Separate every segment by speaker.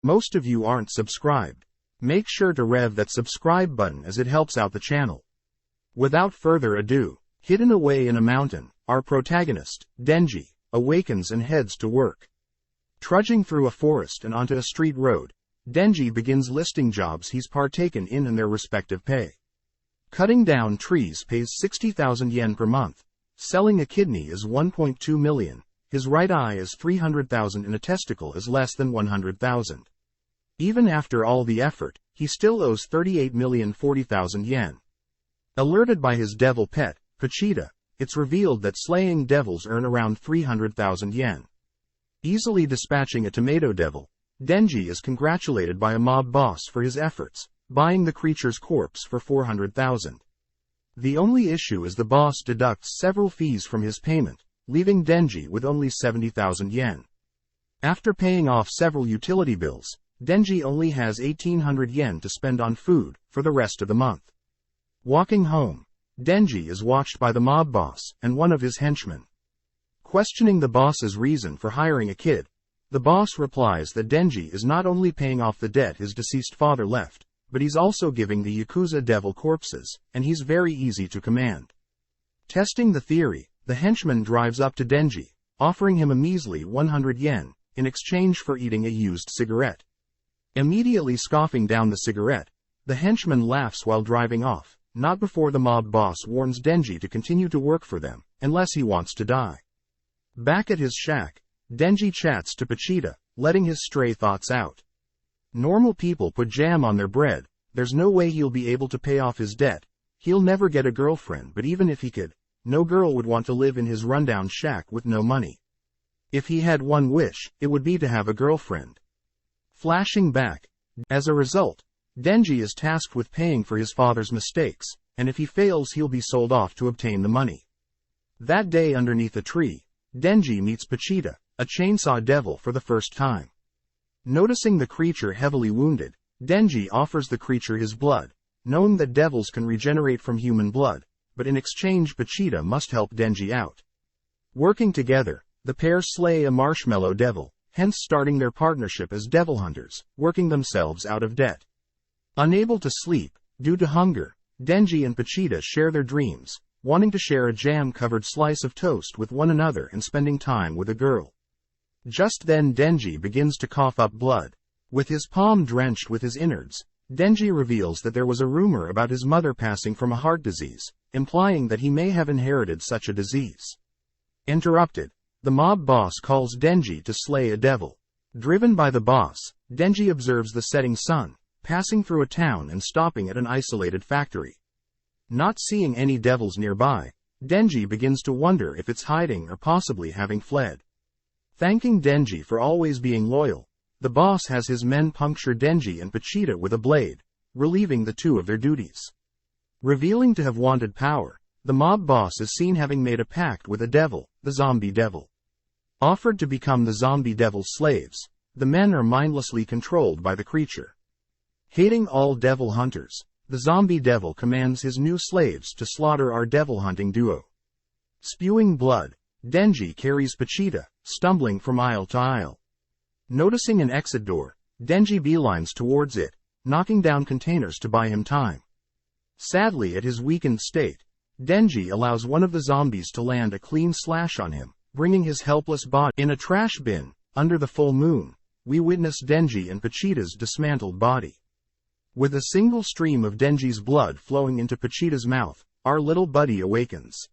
Speaker 1: Most of you aren't subscribed. Make sure to rev that subscribe button as it helps out the channel. Without further ado, hidden away in a mountain, our protagonist, Denji, awakens and heads to work. Trudging through a forest and onto a street road, Denji begins listing jobs he's partaken in and their respective pay. Cutting down trees pays 60,000 yen per month. Selling a kidney is 1.2 million. His right eye is 300,000 and a testicle is less than 100,000. Even after all the effort, he still owes 38,040,000 yen. Alerted by his devil pet, Pochita, it's revealed that slaying devils earn around 300,000 yen. Easily dispatching a tomato devil, Denji is congratulated by a mob boss for his efforts, buying the creature's corpse for 400,000. The only issue is the boss deducts several fees from his payment, leaving Denji with only 70,000 yen. After paying off several utility bills, Denji only has 1,800 yen to spend on food for the rest of the month. Walking home, Denji is watched by the mob boss and one of his henchmen. Questioning the boss's reason for hiring a kid, the boss replies that Denji is not only paying off the debt his deceased father left, but he's also giving the Yakuza devil corpses, and he's very easy to command. Testing the theory, the henchman drives up to Denji, offering him a measly 100 yen, in exchange for eating a used cigarette. Immediately scoffing down the cigarette, the henchman laughs while driving off, not before the mob boss warns Denji to continue to work for them, unless he wants to die. Back at his shack, Denji chats to Pochita, letting his stray thoughts out. Normal people put jam on their bread. There's no way he'll be able to pay off his debt. He'll never get a girlfriend, but even if he could, no girl would want to live in his rundown shack with no money. If he had one wish, it would be to have a girlfriend. Flashing back, as a result, Denji is tasked with paying for his father's mistakes, and if he fails he'll be sold off to obtain the money. That day underneath a tree, Denji meets Pochita, a chainsaw devil, for the first time. Noticing the creature heavily wounded, Denji offers the creature his blood, knowing that devils can regenerate from human blood, but in exchange Pochita must help Denji out. Working together, the pair slay a marshmallow devil, hence starting their partnership as devil hunters, working themselves out of debt. Unable to sleep, due to hunger, Denji and Pochita share their dreams, wanting to share a jam-covered slice of toast with one another and spending time with a girl. Just then Denji begins to cough up blood. With his palm drenched with his innards, Denji reveals that there was a rumor about his mother passing from a heart disease, implying that he may have inherited such a disease. Interrupted, the mob boss calls Denji to slay a devil. Driven by the boss, Denji observes the setting sun, passing through a town and stopping at an isolated factory. Not seeing any devils nearby, Denji begins to wonder if it's hiding or possibly having fled. Thanking Denji for always being loyal, the boss has his men puncture Denji and Pochita with a blade, relieving the two of their duties. Revealing to have wanted power, the mob boss is seen having made a pact with a devil, the zombie devil. Offered to become the zombie devil's slaves, the men are mindlessly controlled by the creature. Hating all devil hunters, the zombie devil commands his new slaves to slaughter our devil hunting duo. Spewing blood, Denji carries Pochita, stumbling from aisle to aisle. Noticing an exit door, Denji beelines towards it, knocking down containers to buy him time. Sadly, at his weakened state, Denji allows one of the zombies to land a clean slash on him, bringing his helpless body in a trash bin. Under the full moon, we witness Denji and Pochita's dismantled body. With a single stream of Denji's blood flowing into Pochita's mouth, our little buddy awakens.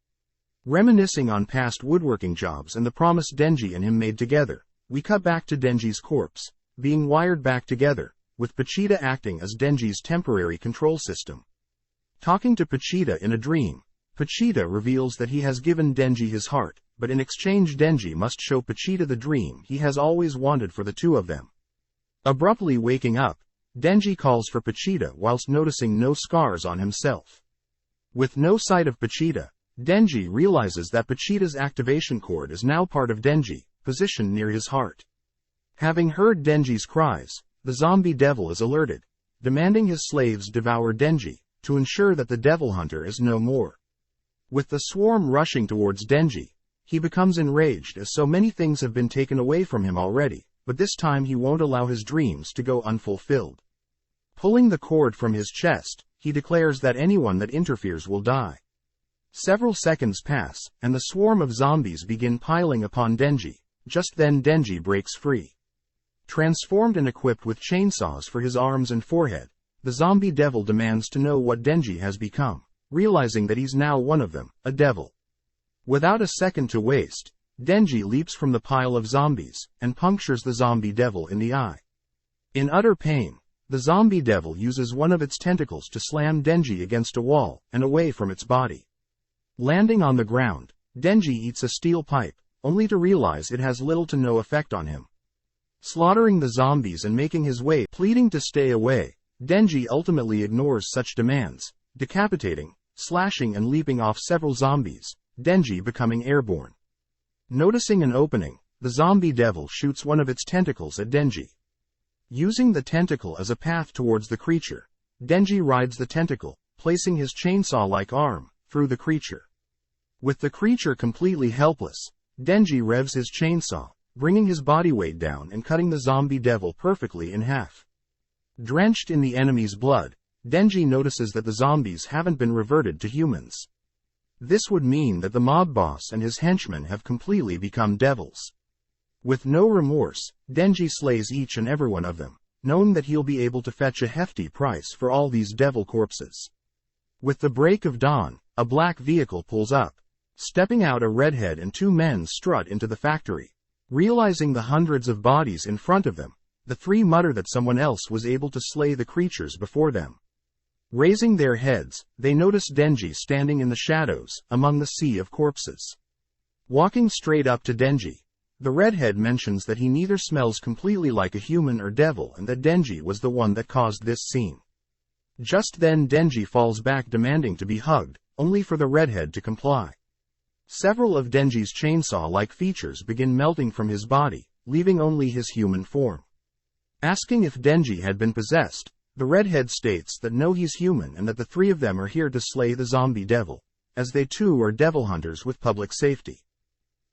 Speaker 1: Reminiscing on past woodworking jobs and the promise Denji and him made together, we cut back to Denji's corpse, being wired back together, with Pochita acting as Denji's temporary control system. Talking to Pochita in a dream, Pochita reveals that he has given Denji his heart, but in exchange Denji must show Pochita the dream he has always wanted for the two of them. Abruptly waking up, Denji calls for Pochita whilst noticing no scars on himself. With no sight of Pochita, Denji realizes that Pochita's activation cord is now part of Denji, positioned near his heart. Having heard Denji's cries, the zombie devil is alerted, demanding his slaves devour Denji, to ensure that the devil hunter is no more. With the swarm rushing towards Denji, he becomes enraged as so many things have been taken away from him already, but this time he won't allow his dreams to go unfulfilled. Pulling the cord from his chest, he declares that anyone that interferes will die. Several seconds pass, and the swarm of zombies begin piling upon Denji. Just then Denji breaks free. Transformed and equipped with chainsaws for his arms and forehead, the zombie devil demands to know what Denji has become, realizing that he's now one of them, a devil. Without a second to waste, Denji leaps from the pile of zombies, and punctures the zombie devil in the eye. In utter pain, the zombie devil uses one of its tentacles to slam Denji against a wall, and away from its body. Landing on the ground, Denji eats a steel pipe, only to realize it has little to no effect on him. Slaughtering the zombies and making his way, pleading to stay away, Denji ultimately ignores such demands, decapitating, slashing and leaping off several zombies, Denji becoming airborne. Noticing an opening, the zombie devil shoots one of its tentacles at Denji. Using the tentacle as a path towards the creature, Denji rides the tentacle, placing his chainsaw-like arm through the creature. With the creature completely helpless, Denji revs his chainsaw, bringing his body weight down and cutting the zombie devil perfectly in half. Drenched in the enemy's blood, Denji notices that the zombies haven't been reverted to humans. This would mean that the mob boss and his henchmen have completely become devils. With no remorse, Denji slays each and every one of them, knowing that he'll be able to fetch a hefty price for all these devil corpses. With the break of dawn, a black vehicle pulls up. Stepping out, a redhead and two men strut into the factory. Realizing the hundreds of bodies in front of them, the three mutter that someone else was able to slay the creatures before them. Raising their heads, they notice Denji standing in the shadows, among the sea of corpses. Walking straight up to Denji, the redhead mentions that he neither smells completely like a human or devil and that Denji was the one that caused this scene. Just then Denji falls back demanding to be hugged, only for the redhead to comply. Several of Denji's chainsaw-like features begin melting from his body, leaving only his human form. Asking if Denji had been possessed, the redhead states that no, he's human and that the three of them are here to slay the zombie devil, as they too are devil hunters with public safety.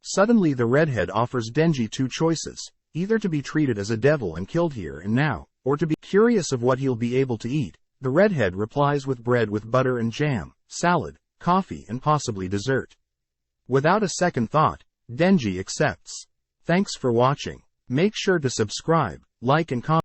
Speaker 1: Suddenly the redhead offers Denji two choices, either to be treated as a devil and killed here and now, or to be curious of what he'll be able to eat. The redhead replies with bread with butter and jam, salad, coffee and possibly dessert. Without a second thought, Denji accepts. Thanks for watching. Make sure to subscribe, like and comment.